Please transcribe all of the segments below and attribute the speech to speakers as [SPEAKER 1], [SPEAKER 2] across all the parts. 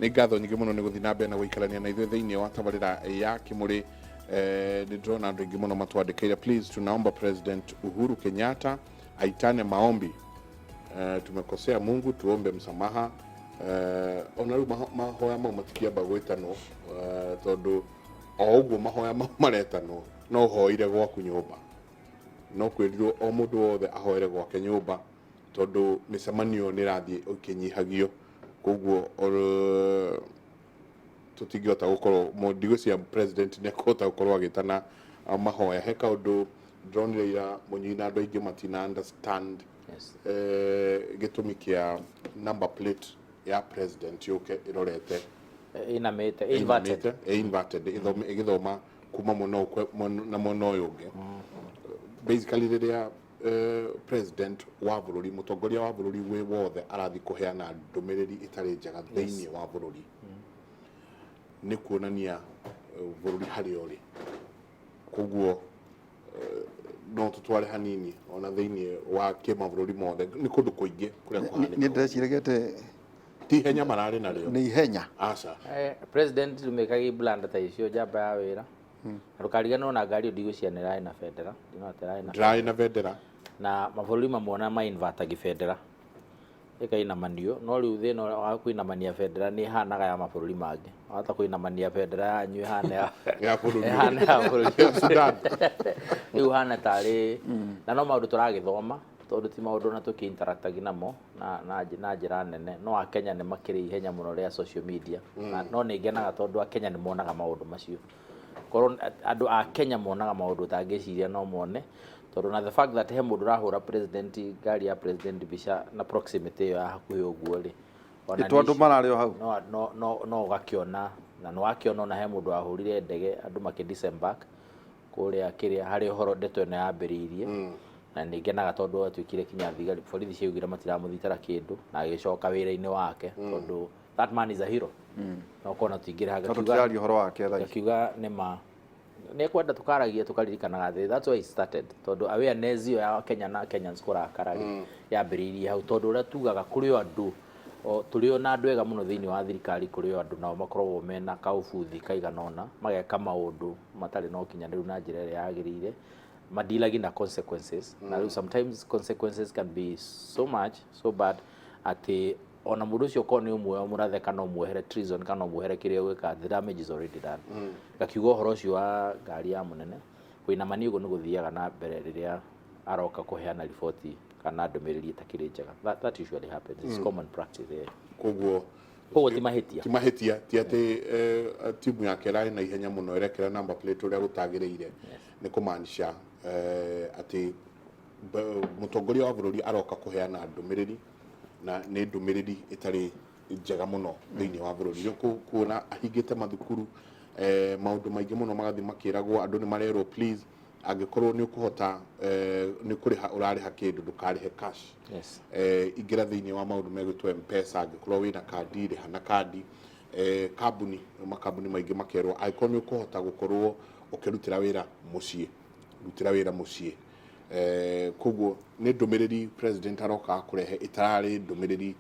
[SPEAKER 1] nĩ ngatho nyingĩ mũno nĩ gũthiĩ na mbere na gũikarania na ithuĩ thĩinĩ wa tabarĩra ya Kimũrĩ. Nĩ ndĩrona andũ aingĩ mũno matwandĩkĩire, please tunaomba President Uhuru Kenyatta aitane maombi. Tumekosea Mungu, tuombe msamaha. Ona rĩu mahoya mau matikiamba gwĩtanwo tondũ o ũguo mahoya mau maretanwo no hoire gwaku nyũmba, no kwĩrirwo o mũndũ wothe ahoere gwake nyũmba tondũ mĩcemanio nĩ ĩrathiĩ ĩkĩnyihagio. Koguo tũtingĩhota gũkorwo ndigũcia president nĩ ekũhota gũkorwo agĩtana mahoya. He kaũndũ ndĩronire ira Mũnyui na andũ aingĩ matina understand gĩtũmi kĩa number plate ya president yũke ĩrorete inverted ĩgĩthoma kuma mwena ũyũ ũngĩ. Basically rĩrĩa president wa bũrũri, mũtongoria wa bũrũri wĩ wothe arathi kũheana ndũmĩrĩri ĩtarĩ njega thĩinĩ wa bũrũri, nĩ kuonania bũrũri harĩa ũrĩ. Koguo no tũtware hanini ona thĩinĩ wa kĩmabũrũri mothe, nĩ kũndũ kũingĩ kũrĩa kũhanĩka.
[SPEAKER 2] Nĩ ndĩrecirĩgĩte
[SPEAKER 1] ti ihenya mararĩ narĩo,
[SPEAKER 2] nĩ ihenya.
[SPEAKER 1] Aca
[SPEAKER 3] president tumekagi blanda ta icio jamba ya wĩra ndũkariganĩrwo na ngari ndigũcianĩra na bendera
[SPEAKER 1] ndĩrarĩ na bendera
[SPEAKER 3] na mabũrũri mamwe na mainvataga bendera ĩkainamanio, no rĩu thĩna wa kũinamania bendera nĩ hanaga ya mabũrũri mangĩ. Wahota kũinamania bendera yanyu ĩhana ya bũrũri
[SPEAKER 1] Sudan
[SPEAKER 3] rĩu hana tarĩ na no maũndũ tũragĩthoma tondũ ti maũndũ na tũkĩinteractagi namo na njĩra nene. No Akenya nĩ makĩrĩ ihenya mũno rĩa social media, no nĩ ngenaga tondũ Akenya nĩ monaga maũndũ macio. Korwo andũ a Kenya monaga maũndũ tangĩciria no mone tondũ na the fact that he mũndũ ũrahũra president ngari ya president bica na proximity ĩyo ya hakuhĩ ũguo rĩ,
[SPEAKER 2] andũ mararĩ o hau
[SPEAKER 3] no ũgakĩona na nĩ wakĩona ona he mũndũ wahũrire ndege andũ makĩdisembark kũrĩa kĩrĩa harĩ ũhoro ndeto ĩno yambĩrĩirie. Na nĩ ngenaga tondũ atuĩkire kinya thigari borithi ciaugire matiramũthitara kĩndũ na agĩcoka wĩra-inĩ wake tondũ that man is a hero. No kona tuingĩre
[SPEAKER 2] tũtirari ũhoro wake thaa
[SPEAKER 3] akiuga nĩ kwenda tũkaragia tũkaririkanaga thĩ. That's why it started tondũ awareness ĩyo ya Kenya na Kenyans kũrakaragia yambĩrĩirie hau tondũ ũrĩa tugaga kũrĩ o andũ tũrĩ o na andũ ega mũno thĩinĩ wa thirikari, kũrĩ o andũ nao makoragwo mena kaũbuthi kaigana ũna mageka maũndũ matarĩ na ũkinyanĩru na njĩra ĩrĩa yagĩrĩire, madilagi na consequences. Na sometimes consequences can be so much so bad atĩ ona mũndũ ũcio ko nĩ ũmwe mũrathe kana ũmwehere treason kana ũmwehere kĩrĩa gwĩka, the damage is already done. Gakiuga ũhoro ũcio wa ngari ya mũnene kũinamania ũguo nĩ gũthiaga na mbere rĩrĩa aroka kũheana riboti kana ndũmĩrĩri ĩtakĩrĩ njega. That usually happens, it's common practice there. Koguo ti
[SPEAKER 1] mahĩtia ti atĩ timu yake ĩrarĩ na ihenya mũno ĩrekĩra number plate ũrĩa gũtagĩrĩire. Nĩ kũmaanisha atĩ mũtongoria wa bũrũri aroka kũheana ndũmĩrĩri na nĩ ndũmĩrĩri ĩtarĩ njega mũno thĩinĩ wa bũrũri. Kuona ahingĩte mathukuru, maũndũ maingĩ mũno magathiĩ makĩragwo, andũ nĩ marerwo please angĩkorwo nĩ ũkũhota nĩ kũrĩha ũrarĩha kĩndũ ndũkarĩhe cash. Ingĩra thĩinĩ wa maũndũ megwĩtwo M-Pesa, angĩkorwo wĩna kandi rĩha na kandi. Makambuni maingĩ makerwo angĩkorwo nĩ ũkũhota gũkorwo ũkĩrutĩra wĩra mũciĩ, rutĩra wĩra mũciĩ. Koguo nĩ ndũmĩrĩri president aroka kũrehe ĩtararĩ ndũmĩrĩri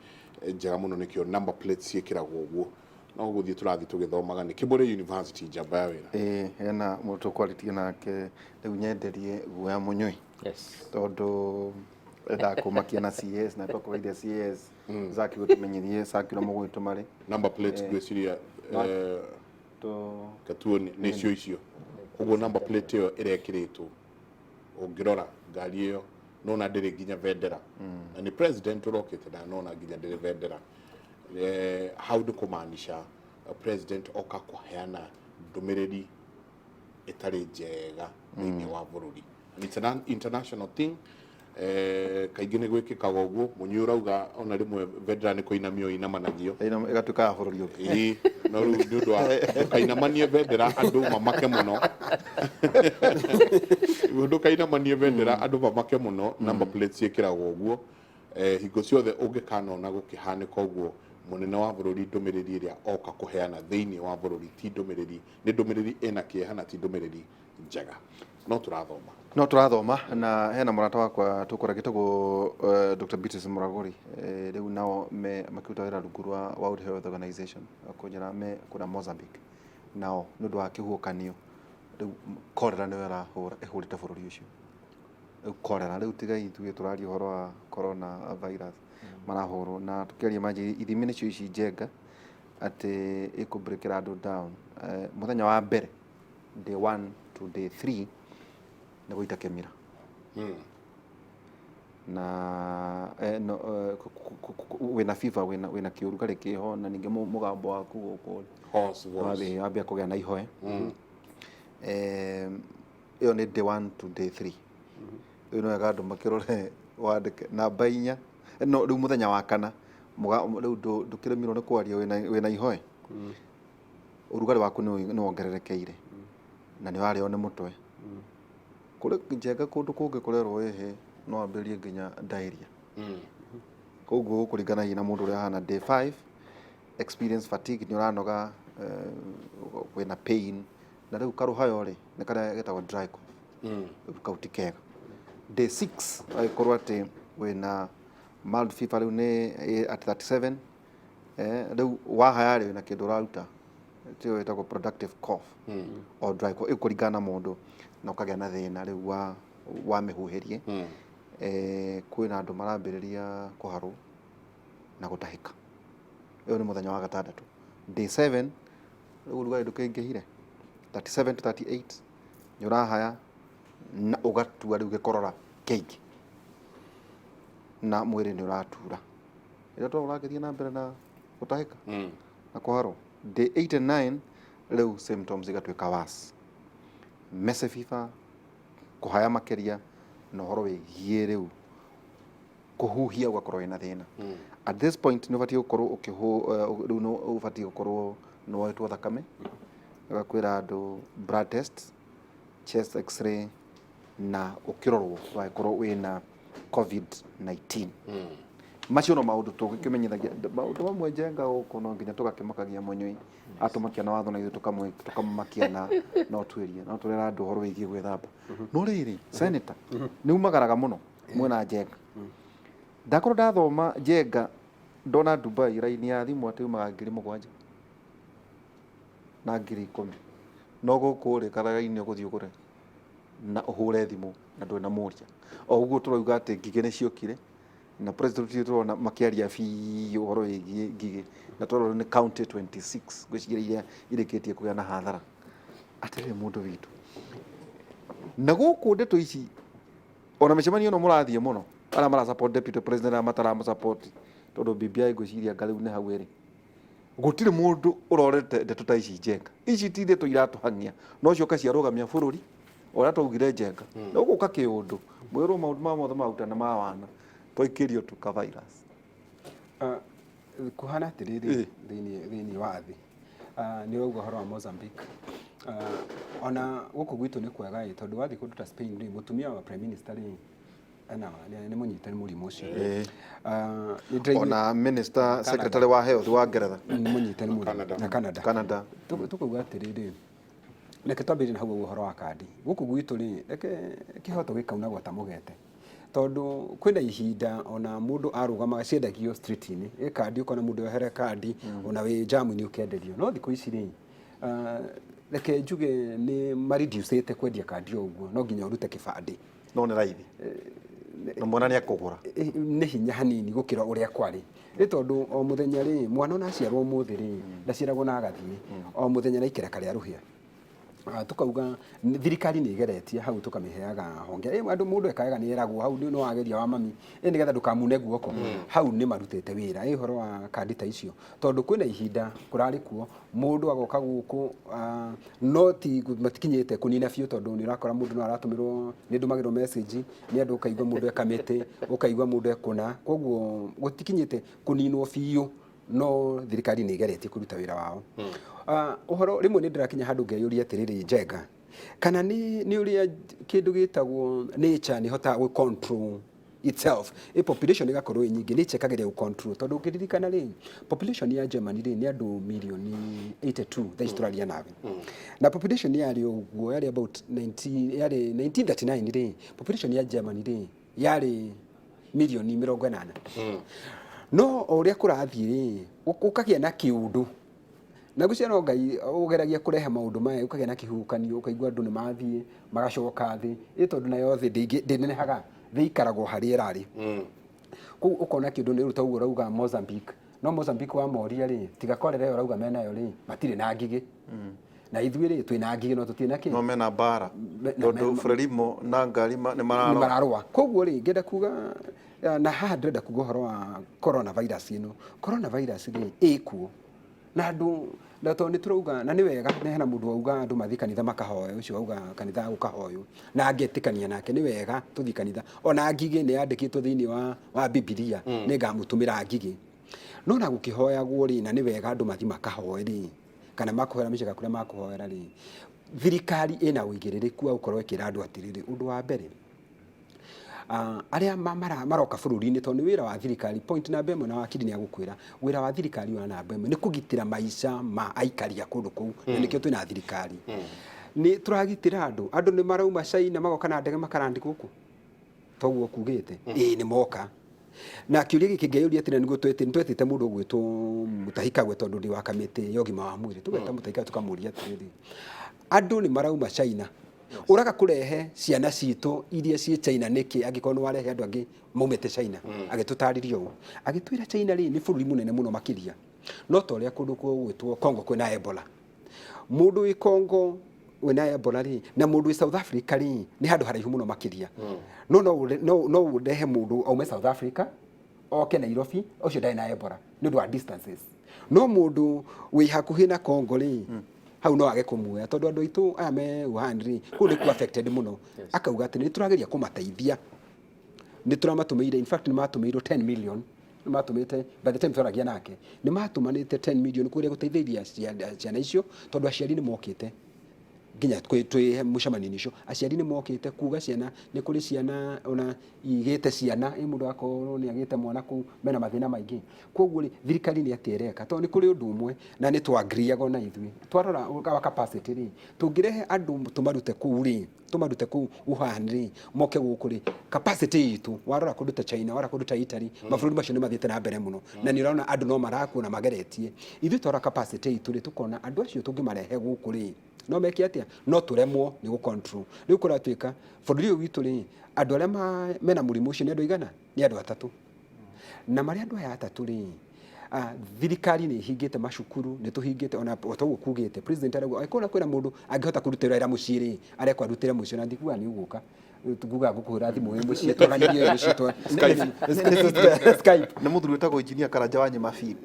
[SPEAKER 1] njega mũno, nĩkĩo number plates ciĩkĩragwo ũguo. No gũthiĩ tũrathiĩ tũgĩthomaga nĩ Kimũrĩ University njamba ya wĩra.
[SPEAKER 2] Hena mũndũ kwaritie nake rĩu nyenderie guoya Mũnyui tondũ endaga kũmakia na CS na twakwĩrĩire CS zaki gũtũmenyerie sakira mũgwĩtũ marĩ
[SPEAKER 1] number plates gwĩciria katuo nĩ cio icio. Koguo number plate ĩyo ĩrekĩrĩtwo ũngĩrora ngari ĩyo nona ndĩrĩ nginya bendera na nĩ president ũrokĩte na nona nginya ndĩrĩ bendera. Hau nĩ kũmaanisha president oka kũheana ndũmĩrĩri ĩtarĩ njega thĩinĩ wa bũrũri. It's an international thing. Kaingĩ nĩ gwĩkĩkaga ũguo. Mũnyui ũrauga ona rĩmwe bendera nĩ kũinamio inamanagio
[SPEAKER 2] ĩgatuĩka ya bũrũri ũngĩ.
[SPEAKER 1] No rĩu nĩ ũndũ wa ndũkainamanie bendera andũ mamake mũno. Ndũkainamanie bendera andũ mamake mũno. Number plates ciĩkĩragwo ũguo hingo ciothe ũngĩkanona gũkĩhanĩka ũguo. Mũnene wa bũrũri ndũmĩrĩri ĩrĩa oka kũheana thĩinĩ wa bũrũri ti ndũmĩrĩri, nĩ ndũmĩrĩri ĩna kĩeha na ti ndũmĩrĩri njega. No tũrathoma.
[SPEAKER 2] no turathoma na hena murata wakwa tukora gitagwo Dr. Beatrice Muragori riu nao makiruta wira rungu rwa World Health Organization kunyira me kuna Mozambique nao nundu wa kihukanio riu korera ni wera ihurite bururi ucio korera riu tiga ithuĩ turaria uhoro wa corona virus marahurwo na tukiaria maji ithimi nicio ici njenga ati ikubreakira andu down muthenya wa mbere day 1 to day 3 na goita kemira na no wena fever wena kiurugari kiho na ninge mugambo waku guko
[SPEAKER 1] hoarse voice
[SPEAKER 2] ambia kugea na ihoe iyo ni day 1 to day 3 iyo no yagandu makirore wandike namba 4 no riu muthenya wa kana riu ndukiremirwo ni kwaria wena ihoe urugari waku ni wongererekeire na ni wario ni mutwe kule njega kundu kungi kurerwo ehe no amberie nginya diarrhea koguo kuringana na mundu uria hana day 5 experience fatigue ni uranoga wena pain na riu karuhayo ri ni karia getagwo dry cough kautikega day 6 aikorwo ati wena mild fever riu ni at 37 riu wahaya ri na kindu raruta tio etagwo productive cough or dry cough ikuringana na mundu na ukagea na thina riu wa mihuhirie kwina andu marambiriria kuharwo na gutahika iyo ni muthenya wa gatandatu day 7 riu urugari ndukingihire 37 to 38 ni urahaya na ugatua riu gikorora kingi na mwiri ni uratura ira to urageria na mbere na gutahika na kuharwo day 8 and 9 riu symptoms igatwika worse mese fever kuhaya makeria na horo wigie riu kuhuhia ugakorwo ina thina at this point ni ubati gukorwo riu no ubati gukorwo no wetwo thakame ugakwira andu blood test chest x-ray na ukirorwo wakorwo wina COVID-19 macio no maundu tugikimenyithagia maundu mamwe njenga uko no nginya tugakimakagia munyui atumakia na watho na ithu tukamamakia na no twirie no turera andu horo wigie gwithamba no riri senator ni umagaraga muno mwena njenga ndakorwo ndathoma njenga ndona Dubai raini ya thimu ati umaga 7,000 na 10,000 no guku ri karaga-ini uguthii ugure na uhure thimu na ndwena muria o uguo turauga ati ngige ni ciokire na president turona makiaria fi uhoro wigie ngige na turona ni county 26 gwiciria ireketie kugea na hathara atire mundu witu na guku ndeto ici ona micemanio no murathie muno ara mara support deputy president amatara support tondu BBI gwiciria ngariu ne hau eri gutire mundu urorete ndeto ta ici njenga ici ti ndeto iratuhangia no cio kaciarugamia bururi ora twaugire njenga no guka kiundu mwiro maundu ma mothe mauta na mawana twikirio tu ka virus
[SPEAKER 4] kuhana atiriri thini wa thi ni uguo horo wa Mozambique ona guku gwitu ni kwega tondu wathi kundu ta Spain ri mutumia wa prime minister ri ni munyitani murimu ucio
[SPEAKER 2] ona minister secretary wa health wa Ngeretha
[SPEAKER 4] munyitani murimu na Canada tukuga atiriri reke twambire na hau uhoro wa kandi guku gwitu ri reke kihoto gikauna gwata mugete tondu kwina ihinda ona mundu arugama ciendagio street-ini kandi ukona mundu ohere kandi ona wi jamu ni ukenderio no thiko ici ri reke njuge ni mareducete kwendia kandi uguo no nginya urute kibandi
[SPEAKER 2] no ni raithi no mwana ni akugura
[SPEAKER 4] ni hinya hanini gukira uria kwari ri tondu o muthenya ri mwana ona aciarwo muthi ri ndaciaragwo na agathie o muthenya na ikira kari aruhia tukauga thirikari ni igeretie hau tukamiheaga honge andu mundu ekaga ni eragwo hau no wageria wa mami nigetha ndukamune guoko hau ni marutete wira ihoro wa kandi ta icio tondu kwina ihinda kurari kuo mundu agoka guku no ti matikinyete kunina fio tondu ni urakora mundu no aratumirwo ni ndumagirwo message ni andu ukaigwa mundu ekamete ukaigwa mundu ekuna koguo gutikinyete kuninwo fio no thirikari ni igeretie kuruta wira wao uhoro rimwe ni ndirakinya handu ngeyuria atiriri njenga kana ni uria kindu gitagwo nature ni hota gu control itself population igakorwo nyingi ni chekagire control tondu ukiririkana ri population ya Germany ri ni andu milioni 82 thaa turaria nawe na population yari uguo yari about 1939 ri population ya Germany ri yari milioni 80 no uria kurathii ri ukagia na kiundu na gucia no Ngai ugeragia kurehe maundu maya ukagia na kihukanio ukaigua andu ni mathie magacoka thi tondu nayo thi ndinenehaga thiikaragwo hari irari ku ukona kindu ni ruta uguo rauga Mozambique no Mozambique wa moria ri tiga korera yo rauga mena yo ri matire na ngigi na ithuĩ ri twina ngigi no tutina ki
[SPEAKER 2] no mena bara tondu Frelimo na ngari ni
[SPEAKER 4] mararwa koguo ri ngenda kuga na haha ndĩrenda kuga ũhoro wa coronavirus ĩno coronavirus ri ĩkuo na andu na to ni turauga na ni wega ni hena mundu auga andu mathi kanitha makahoya ucio auga kanitha gukahoyo na angetikania nake ni wega tuthi kanitha ona ngigi ni yandikitwo thiini wa Biblia ni ngamutumira ngigi no na gukihoyagwo ri na ni wega andu mathi makahoya ri kana makuhera micaka kuria makuhoera ri thirikari ina uigiririku au korwo ikira andu atiriri undu wa mbere aria maroka bururi-ini tondu ni wira wa thirikari point na mbemwe na wakiri ni agukwira wira wa thirikari wa na mbemwe ni kugitira maisha ma aikari a kundu kuu na nikio twina thirikari ni turagitira andu ni marauma China magoka na ndege makarandi guku toguo kugite ni moka na kiuria giki ngeyuria tena niguo twetite mundu gwitwo mutahika gwe tondu ndi wa kamiti yogima wa mwiri tugeta mutahika tukamuria atiriri andu ni marauma China uraga kurehe ciana citu iria cie China niki angikono warehe andu angi maumete China agitutaririo u agitwira China ri ni bururi munene muno makiria no toria kundu gwitwo Congo kwina Ebola mundu wi Congo wina Ebola ri na mundu wi South Africa ri ni handu haraihu muno makiria no urehe mundu aume South Africa oke Nairobi ucio ndai na Ebola ni ndu wa distances no mundu wi hakuhi na Congo ri hau no age kumuoya tondu andu aitu aya me Wuhan ri ku ni ku affected muno akauga ati ni turageria kumateithia ni turamatumire in fact ni matumirwo 10 million ni matumite by the time twaragia nake ni matumanite 10 million kuria guteithĩria ciana icio tondu aciari ni mokite nginya twi mucamanio icio aciari ni mokite kuga ciana ni kuri ciana ona igite ciana mundu akorwo ni agite mwana ku mena mathina maingi koguo ri thirikari ni atiereka tondu ni kuri undu umwe na ni twagriago na ithui twarora wa capacity ri tungirehe andu tumarute ku Wuhan ri moke guku ri capacity itu warora kundu ta China warora kundu ta Italy mabũrũri macio ni mathiĩte na mbere muno na ni ũraona andu no marakuona mageretie ithui twara capacity itu ri tukona andu acio tungimarehe guku ri no meke atia no turemwo ni gu control riu kuratuika bũrũri ũyũ witũ ri andu aria mena mũrimũ ũcio ni andu igana ni andu atatu na mari andu aya atatu ri thirikari ni hingite macukuru ni tuhingite ona otoguo kugite president arauga aikona kwina mundu angihota kurutira ira mucii ri arekwa rutira mucio na ndikuga ni uguka tuguga gukuhura thimu wi mucii twananirie mucii twa Skype
[SPEAKER 2] ni muthuri witagwo engineer Karanja wa Nyima feed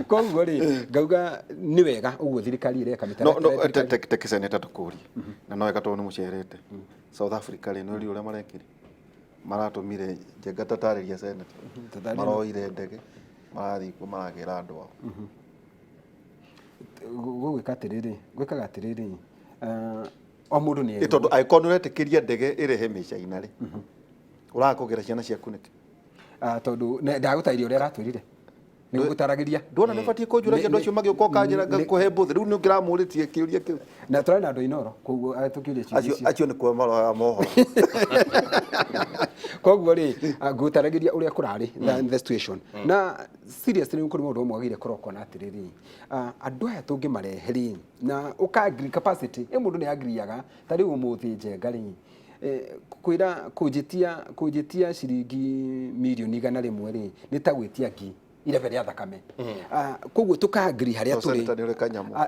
[SPEAKER 4] koguo ri ngauga ni wega uguo thirikari ireka
[SPEAKER 2] no tekisene tatukuri na no eka tondu mucerete South Africa ri no ri uria marekire maratumire njenga tatariria senate maroire ndege marathi ku maragira andu ao gwikaga atiriri o mundu ni tondu aikonu retikiria ndege irehe micaina ri urakugira ciana ciaku niki
[SPEAKER 4] tondu ndagutairia uria ratwirire ni gutaragiria
[SPEAKER 2] ndona ni batie kunjuragia andu acio magioka kanjira ngakuhe mbuthi riu ni ngiramuritie kiuria kiu
[SPEAKER 4] na turari na andu inoro koguo tukiuria
[SPEAKER 2] acio ni kwa maro mohoro
[SPEAKER 4] koguo ri ngutaragiria uria kurari the situation na seriously ni kuri mundu mwagire koroko na atiriri andu aya tungimarehe ri na uka agree capacity mundu ni agriaga tari umuthi njenga ri kwira kujitia ciringi milioni 100 ri ni ta gwitia ngi level ya thakame koguo tuka agree haria turi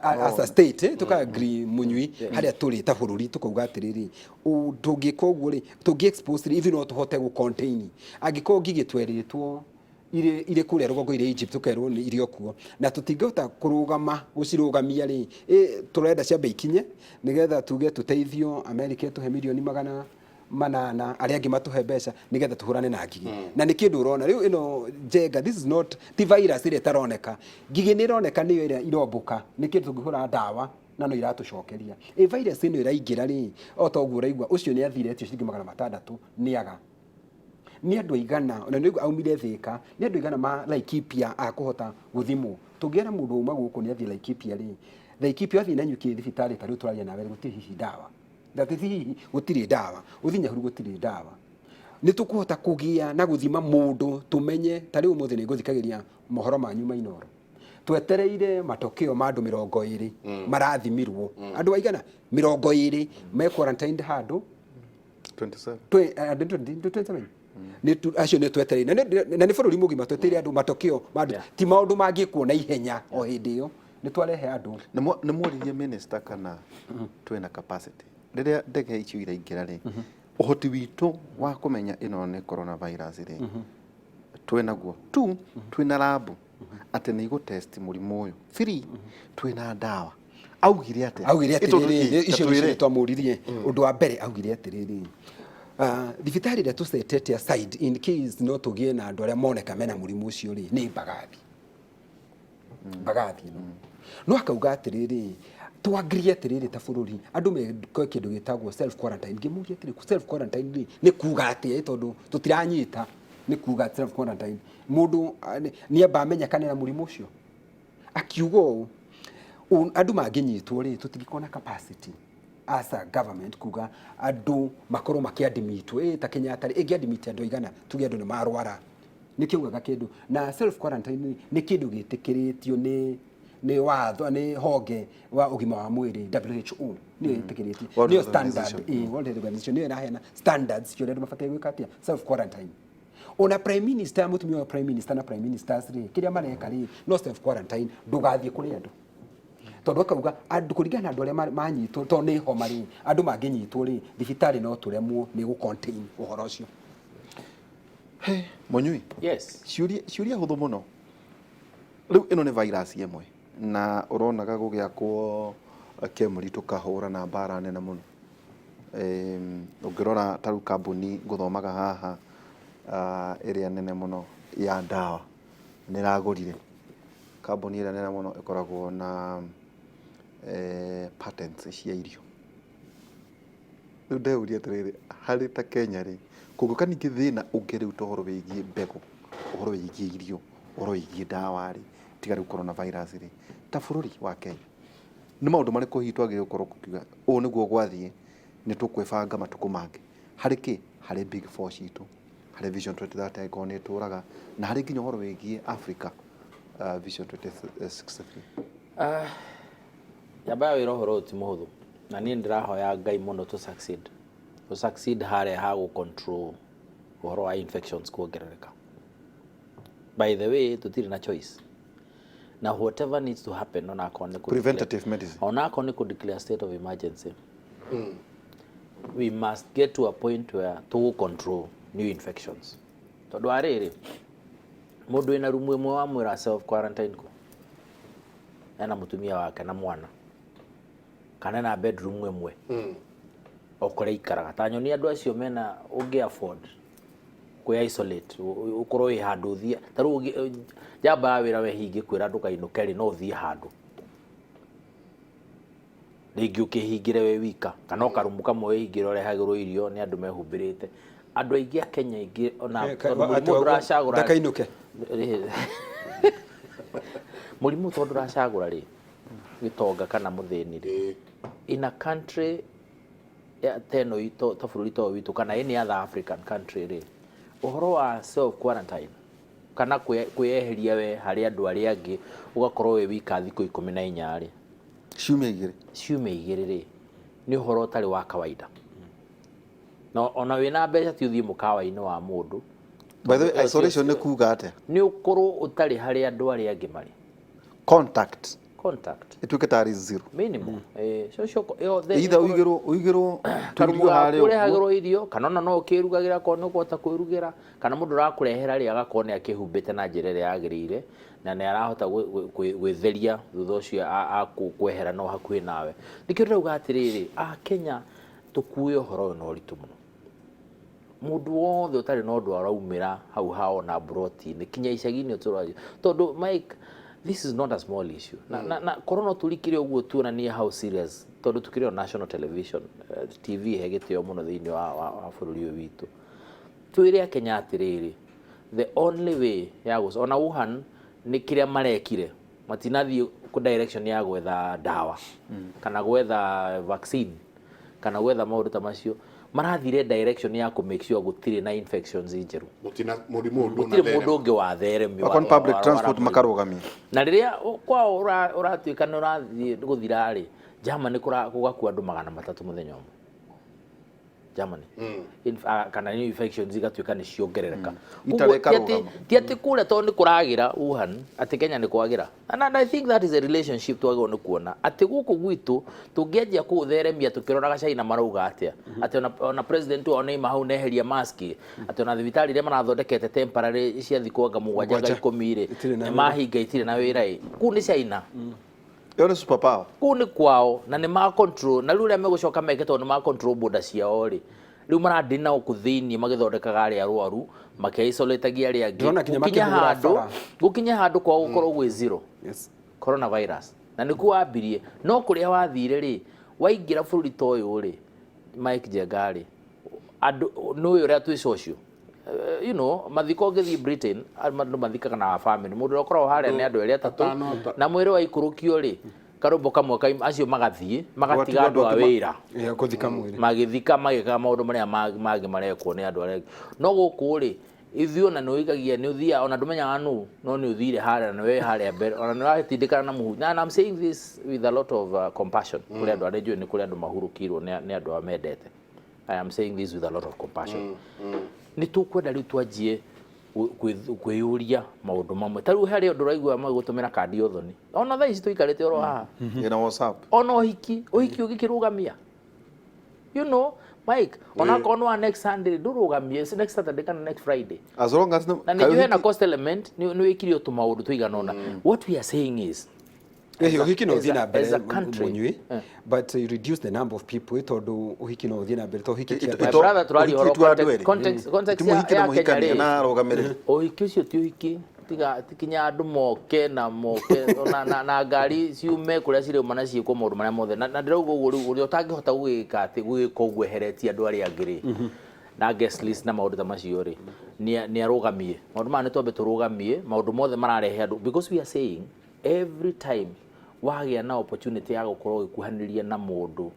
[SPEAKER 4] as a state tuka agree munyui haria turi ta bururi tukauga atiriri ndungikoguo ri tungi expose even no tuhote gu contain angiko ngigitweritwo ire kuria rugongo ire Egypt tukerwo ni irio kuo na tutingihota kurugama gucirugamia ri turenda cia beikinye nigetha tuge tuteithio America tuhe milioni 800 aria angi matuhe mbeca nigetha tuhurane na ngigi na ni kindu urona riu ino njenga this is not the virus ile taroneka ngigi ni ironeka niyo ira irombuka ni kindu tungihura ndawa na no iratucokeria virus ino iraingira ri otoguo uraigua ucio ni athirete ciringi 600 niaga ni andu aigana ona ni aumire thika ni andu aigana ma Laikipia akuhota guthimwo tungiera mundu uma guku ni athi Laikipia ri Laikipia athi na nyuki thibitari tari turaria nawe gutiri hihi dawa ndatithi gutiri dawa uthinya huru gutiri dawa ni tukuhota kugia na guthima mundu tumenye tari umuthi ni nguthikagiria mohoro manyu mainoro twetereire matokeo ma andu 20 marathimirwo andu aigana 20 me quarantined handu
[SPEAKER 2] 27
[SPEAKER 4] 27 ni acio ni twetereire na ni bururi mugima twetereire andu matokeo ma andu ti maundu mangikuo na ihenya o hindi iyo ni twarehe andu
[SPEAKER 2] ni mworirie minister kana twina capacity riria ndege icio iraingira ri uhoti witu wa kumenya ino ni coronavirus ri twinaguo 2 twina lab ati ni gutest murimu uyu 3 twina dawa augire atiriri
[SPEAKER 4] icio ni twamuririe undu wa mbere augire atiriri thibitari ria tusetete aside in case no tugie na andu aria moneka mena murimu ucio ri ni bagathi no akauga atiriri twagirie atiriri ta bururi andu meko kindu gitagwo self quarantine ngimuria atiri self quarantine ni kuga atia tondu tutiranyita ni kuga self quarantine mundu ni amba amenya kana na murimu ucio akiugo andu manginyitwo ri tutingikona capacity as a government kuga andu makoro makiadimitwo ta Kenyatta igiadimit andu igana tuge andu ni marwara ni kiugaga kindu na self quarantine ni kindu gitikiritio ni watho ni honge wa ugima wa mwiri WHO ni itikiritio ni standard World Health Organization ni rahena standards cio andu mafatai gwikatia self quarantine ona prime minister mutumia wa prime minister na prime ministers ri kiria mareka ri no self quarantine ndugathie kuri andu tondu akauga andu kuringana andu aria manyitwo to ni homa ri andu manginyitwo ri thibitari no turemwo ni gu contain uhoro ucio
[SPEAKER 2] Munyui
[SPEAKER 3] yes
[SPEAKER 2] ciuria huthu muno riu ino ni virus yemwe na uronaga gugiakwo kemuri tukahura na mbara nene muno ungirora taru kambuni guthomaga haha area nene muno ya ndawa niragurire kambuni ira nene muno ikoragwo na patents cia irio riu ndeuria atiriri hari ta Kenya ri kuguka ningi thina ungiriu tohoro wigie mbegu uhoro wigie irio uhoro wigie ndawa ri tiga riu coronavirus ri ta bururi wa Kenya ni maundu mari kuhitwa gire ukorwo kukiga u niguo gwathie ni tukwibanga matuku mangi hari ki hari big four citu hari vision 2030 icon ituraga na hari nginya uhoro wigie Africa vision 2063
[SPEAKER 3] yaba wira uhoro ti muhuthu na ni ndirahoya Ngai muno to succeed hare ha gu control uhoro wa infections kuongerereka. By the way tutiri na choice na whatever needs to happen on our
[SPEAKER 2] preventative medicine
[SPEAKER 3] on our could declare state of emergency. We must get to a point where to control new infections. Tondu ariri mundu ina rumu imwe wa mwira self quarantine ko ena mutumia wake na mwana kana na bedroom imwe okore ikaraga tanyoni andu acio mena ungi afford ku isolate ukorwo i handu thia taru jamba wira we hingi kwira andu kainuke ri no thie handu ringi ukihingire we wika kana ukarumu kamwe hingire urehagirwo irio ni andu mehumbirite andu aingi a Kenya ingi ona murimu uracagura
[SPEAKER 4] ndakainuke
[SPEAKER 3] murimu tondu uracagura ri gitonga kana muthini ri in a country ya teno ito ta bururi to witu kana any other African country ri uhoro wa self quarantine kana kuyeheria we hari andu ari angi ugakorwo we wika thiku 14 ri ciumia igiri ri ni uhoro tari wa kawaida no ona wina mbeca ti uthie mukawa-ini wa mundu
[SPEAKER 2] by the way isolation ni kuga ate
[SPEAKER 3] ni ukorwo utari hari andu ari angi mari
[SPEAKER 2] contact ituke tari zero
[SPEAKER 3] minimum so yo
[SPEAKER 2] either uigiro
[SPEAKER 3] turugo hari urehagirwo irio kana no ukirugagira kono kwota kwirugira kana mundu rakurehera ri agakone akihumbite na njira ria yagirire na ni arahota gwitheria thutha ucio akwehera no hakuhi nawe nikio rauga atiriri Kenya tukuye horo no ritu muno mundu wothe utari no ndu araumira hau hao na broti ni kinya icagi-ini uturaje tondu Mike this is not a small issue. Na corona tulikire uguo tuonania how serious tondu tukire on national television TV hegitio muno thiini wa bururi uyu witu twire Kenya atiriri the only way ya ona Wuhan ni kiria marekire matinathi ku direction ya gwetha dawa kana gwetha vaccine kana gwetha maundu ta macio marathire direction ya ku make sure gutire na infections injeru
[SPEAKER 1] mutina murimu undu na
[SPEAKER 3] gutire mundu ungi wa theremi
[SPEAKER 2] Wakon public transport makarugamia
[SPEAKER 3] na riria kwa uratuika ni urathie guthira ri Germany gugakua andu 300 muthenya umwe Germany kana new infections igatuika ni ciongerereka tiati kule to ni kuragira Wuhan ati Kenya ni kwagira and I think that is a relationship twagwo ni kuona ati guku gwitu tungianjia kutheremia tukiroraga China marauga atia ati ona president ona ima hau neheria mask ati ona thibitari ria marathondekete temporary cia thikũ 7-10 mahinga itire na wira ku ni China
[SPEAKER 2] Yone superpower.
[SPEAKER 3] Kuni kwao na ni ma control na rure megucoka meketo ni ma control border ciao ri. Riu maradina ukuthini magithondekaga ari arwaru makeisoletagia ari angi. Gukinya handu kwa gukorwo gwi zero.
[SPEAKER 4] Yes.
[SPEAKER 3] Coronavirus. Na niku wambirie no kuria wathire ri waingira bururi toyo ri Mike Jagari. Andu no uria twi social. You know mathiko ngithi Britain andu mathikaga na family mundu ukorwo haria ni andu eri atatu na mwiri wa ikurukio ri karumbo kamwe acio magathie magatiga andu a wira
[SPEAKER 4] kuthika mwiri
[SPEAKER 3] magithika magika maundu maria magi marekwo ni andu arĩa no guku ri ithio na no igagia ni uthia ona ndumenyaga no ni uthire haria na we haria mbere ona ni ratindikana na muhu na I'm saying this with a lot of compassion kuri andu arĩa ni kuri andu mahurukirwo ni andu amendete. I am saying this with a lot of compassion. Ni tukwenda riu twanjie kwiyuria maundu mamwe taru hari undu raigua magutumira kandi uthoni ona thaa ici tuikarite oro haha
[SPEAKER 2] ina WhatsApp
[SPEAKER 3] ona uhiki ugikirugamia you know Mike ona kono next Sunday ndurugamie next Saturday kana next Friday
[SPEAKER 2] as long as no
[SPEAKER 3] na ni na cost element ni wikirio tu maundu tuiganona what we are saying is
[SPEAKER 4] uhiki no thina mbere munyui but you reduce the number of people tondu uhiki no thina mbere to uhiki
[SPEAKER 3] my brother turali horo context ya Kenya
[SPEAKER 2] na arogamire
[SPEAKER 3] uhiki ucio ti uhiki tikinya andu moke na ngari ciume kuria ciri mana ciikwo maundu maria mothe na ndirauga uguo riu uria utangihota gwika ati gwika uguo eheretie andu aria angiri na guest list na maundu ta macio ri ni arugamie maundu mane twambe turugamie maundu mothe mararehe andu because we are saying every time wagia na opportunity ya gukorwo gikuhaniria na mundu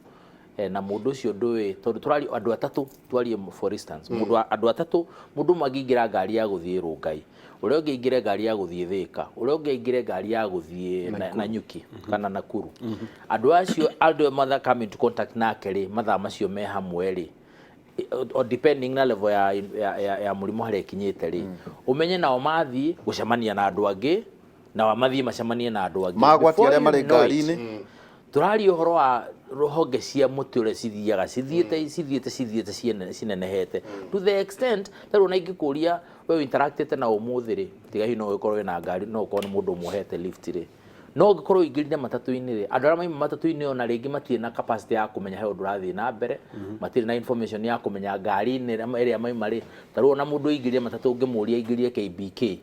[SPEAKER 3] na mundu ucio ndui tondu turari andu atatu twari for instance mundu andu atatu mundu magingira ngari ya guthie Rungai uria ungiingire ngari ya guthie Thika uria ungiingire ngari ya guthie na Nyuki kana Nakuru andu acio andu matha come into contact nake ri matha macio me hamwe ri or depending na level ya murimu hari kinyite ri umenye nao mathi gucemania na andu angi na wamathie macemanie na andu angi
[SPEAKER 2] magwati aria mari ngari-ini
[SPEAKER 3] turari uhoro wa rohonge cia muti ure cithiite cinenehete to the extent that ona ingikuria we interactete na umuthi ri tiga hino ukorwo na ngari no ukorwo mundu muhete lift ri no ugikorwo ingirinde matatu-ini ri andu aria maima matatu-ini ona ringi matie na capacity ya kumenya he undu rathie na mbere matire na information ya kumenya ngari-ini iria maima ri taru ona mundu ingirire matatu ungimuria ingirie KBK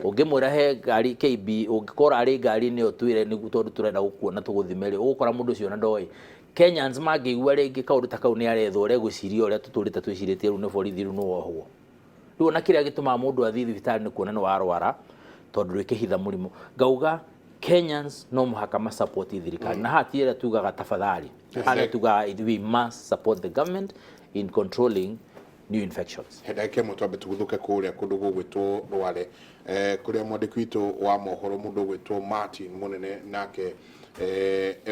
[SPEAKER 3] ungimwira he ngari KB ungikora ari ngari ni otwire ni tondu turenda gukuona tuguthimeri ugukora mundu ucio na ndoi Kenyans magigua ringi kaundu ta kau ni arethwo ore guciria ore tuturite twiciritie ru ni borithi ru no ohwo riu ona kiria gituma mundu athi thibitari ni kuona ni warwara tondu rikihitha murimu ngauga Kenyans no muhaka ma support thirikari na hatiere tugaga tafadhali ana tuga we must support the government in controlling new infections.
[SPEAKER 1] Hedake mutwambe tuguthuke kuria kundu gugwitwo Rware kuria mwandiki witu wa mohoro mundu gwitwo Martin Munene nake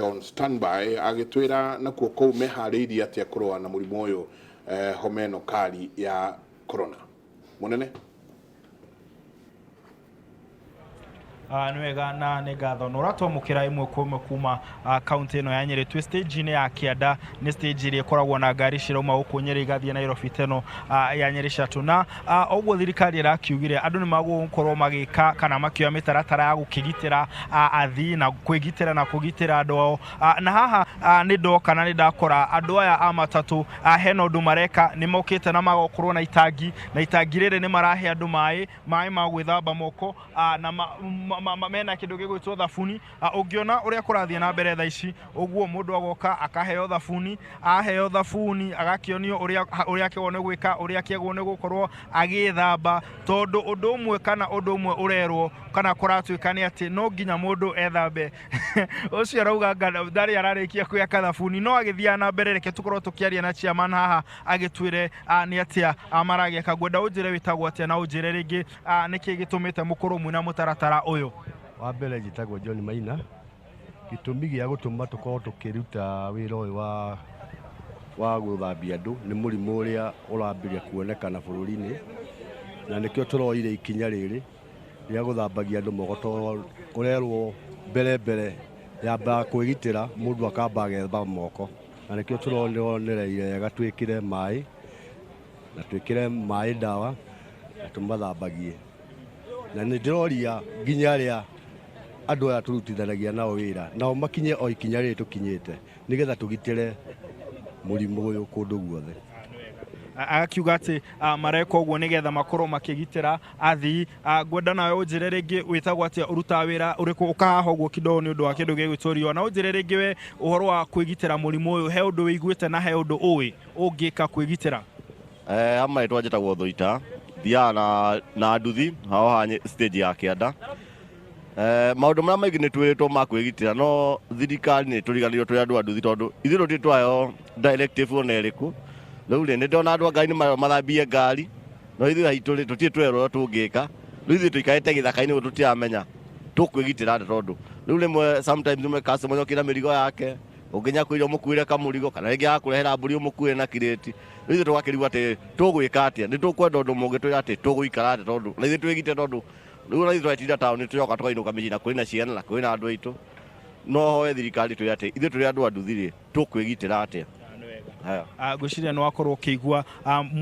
[SPEAKER 1] on standby agitwira nakuo kou mehariirie atia kurwa na murimu uyu homeno kali ya corona. Munene
[SPEAKER 5] nwega na nĩ ngatho na ũratwamũkĩra ĩmwe kwa ĩmwe kuma kaunti ĩno ya Nyeri twĩ stage-inĩ ya Kĩanda nĩ stage ĩrĩa ĩkoragwo na ngari cirauma gũkũ Nyeri igathiĩ Nairobi teno ya Nyeri Shuttle na ũguo thirikari ĩrakiugire andũ nĩ magũkorwo magĩka kana makĩoya mĩtaratara ya gũkĩgitĩra athii na kwĩgitĩra na kũgitĩra andũ ao na haha nĩ ndoka na nĩ ndakora andũ aya a matatũ hena ũndũ mareka nĩ mokĩte na magakorwo na itangi rĩrĩ nĩ marahe andũ maĩ ma gwĩthamba moko na mena kindu gigwitwo thabuni ungiona uria kurathie na mbere tha ici uguo mundu agoka akaheo thabuni aheo thabuni agakionio uria kĩgwo nĩ gwĩka uria kĩgwo nĩ gũkorwo agĩthamba tondu undu umwe kana undu umwe urerwo kana kuratuĩka nĩ atĩ no nginya mundu ethambe ucio arauga ndari ararĩkia kwĩaka thabuni no agĩthia na mbere reke tukorwo tukiaria na chairman haha agĩtwĩre nĩ atia maragĩka ngwenda ũnjĩre wĩtagwo atia na ũnjĩre rĩngĩ nĩkĩ gĩtũmĩte mũkorwo mwĩna mũtaratara ũyũ.
[SPEAKER 6] Wa mbere njĩtagwo John Maina, gĩtũmi gĩa gũtũma tũkorwo tũkĩruta wĩra ũyũ wa gũthambia andũ nĩ mũrimũ ũrĩa ũrambĩrĩria kuonekana bũrũri-inĩ, na nĩkĩo tũroire ikinya rĩrĩ rĩa gũthambagia andũ moko, tondũ ũrerwo mbere yambaga kwĩgitĩra mũndũ akamba agethamba moko, na nĩkĩo tũronereire wega twĩkĩre maĩ na twĩkĩre maĩ ndawa na tũmathambagie, na nĩ ndĩroria nginya arĩa andũ aya tũrutithanagia nao wĩra nao makinye o ikinya rĩrĩ tũkinyĩte nĩgetha tũgitĩre mũrimũ ũyũ kũndũ guothe.
[SPEAKER 5] Akiuga atĩ mareka ũguo nĩgetha makorwo makĩgitĩra athii. Ngwenda nawe ũnjĩre rĩngĩ wĩtagwo atĩa, ũrutaga wĩra ũrĩkũ, ũkahaha ũguo kidogo nĩ ũndũ wa kĩndũ gĩgwĩtwo Rio, na ũnjĩre rĩngĩ we ũhoro wa kwĩgitĩra mũrimũ ũyũ, he ũndũ wĩiguĩte na he ũndũ ũĩ ũngĩka kwĩgitĩra?
[SPEAKER 7] Hamwe rĩtwa njĩtagwo Thũita, thiaga na nduthi haha stage ya Kĩanda. Maũndũ marĩa maingĩ nĩ twĩrĩtwo ma kwĩgitĩra, no thirikari nĩ tũriganĩirwo tũrĩ andũ a nduthi, tondũ ithuĩ tũtirĩ twaheo directive ona ĩrĩkũ. Rĩu nĩ ndona andũ a ngari nĩ mathambie ngari, no ithuĩ haitũ tũtirĩ twerwo ũrĩa tũngĩka. Rĩu ithuĩ tũikarĩte gĩthaka-inĩ ũguo tũtiramenya tũkwĩgitĩra atĩa, tondũ rĩu rĩmwe sometimes ũmwe customer okĩra mĩrigo yake ũnginya kwĩrwo mũkuĩre kamũrigo kana rĩngĩ agakũrehera mbũri ũmũkuĩre na kirĩti. Rĩu ithuĩ tũgakĩrigwo atĩ tũgwĩka atĩa, nĩ tũkwenda ũndũ mũngĩtwĩra atĩ tũgũikara atĩa, tondũ na ithuĩ twĩgite, tondũ rĩu na ithuĩ twetinda taũni tũcoka tũkainũka mĩciĩ na kũrĩ na ciana na kũrĩ na andũ aitũ. No hoye thirikari twĩre atĩ ithuĩ tũrĩ andũ a nduthi-rĩ tũkwĩgitĩra atĩa.
[SPEAKER 5] Gwĩciria nĩ wakorwo ũkĩigua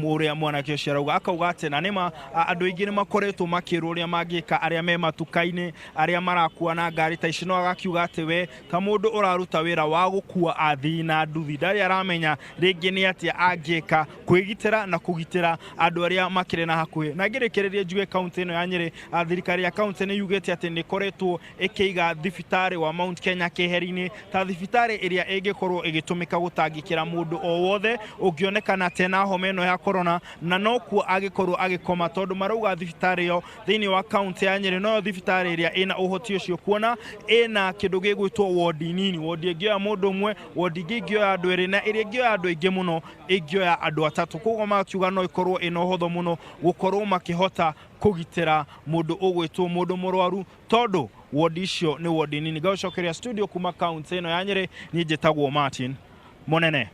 [SPEAKER 5] ũrĩa mwanake ũcio arauga, akauga atĩ na nĩma andũ aingĩ nĩ makoretwo makĩrwo ũrĩa mangĩka arĩa me matuka-inĩ, arĩa marakua na ngari ta ici, no agakiuga atĩ we ta mũndũ ũraruta wĩra wa gũkua athii na nduthi ndarĩ aramenya rĩngĩ nĩ atĩa angĩka kwĩgitĩra na kũgitĩra andũ arĩa makĩrĩ na hakuhĩ. Na ngĩrĩkĩrĩria njuge kaunti ĩno ya Nyĩrĩ, thirikari ya kaunti nĩ yugĩte atĩ nĩ koretwo ĩkĩiga thibitarĩ wa Mount Kenya keheri-inĩ ta thibitarĩ ĩrĩa ĩngĩkorwo ĩgĩtũmĩka gũtangĩkĩra mũndũ o wothe ũngĩonekana tena homa ĩno ya corona, na no kuo agĩkorwo agĩkoma, tondũ marauga thibitarĩ ĩyo thĩinĩ wa kaunti ya Nyĩrĩ no thibitarĩ ĩrĩa ĩna ũhoti ũcio, kuona ĩna kĩndũ gĩgwĩtwo wodi nini, wodi ĩngĩoya mũndũ ũmwe, wodi ĩngĩ ĩngĩoya andũ erĩ, na ĩrĩa ĩngĩoya andũ aingĩ mũno ĩngĩoya andũ atatũ. Koguo makiuga no ĩkorwo ĩna ũhũthũ mũno gũkorwo makĩhota kũgitĩra mũndũ ũgwĩtwo mũndũ mũrwaru, tondũ wodi icio nĩ wodi nini. Ngacokeria studio kuma kaunti ĩno ya Nyĩrĩ, niĩ njĩtagwo Martin Mũnene.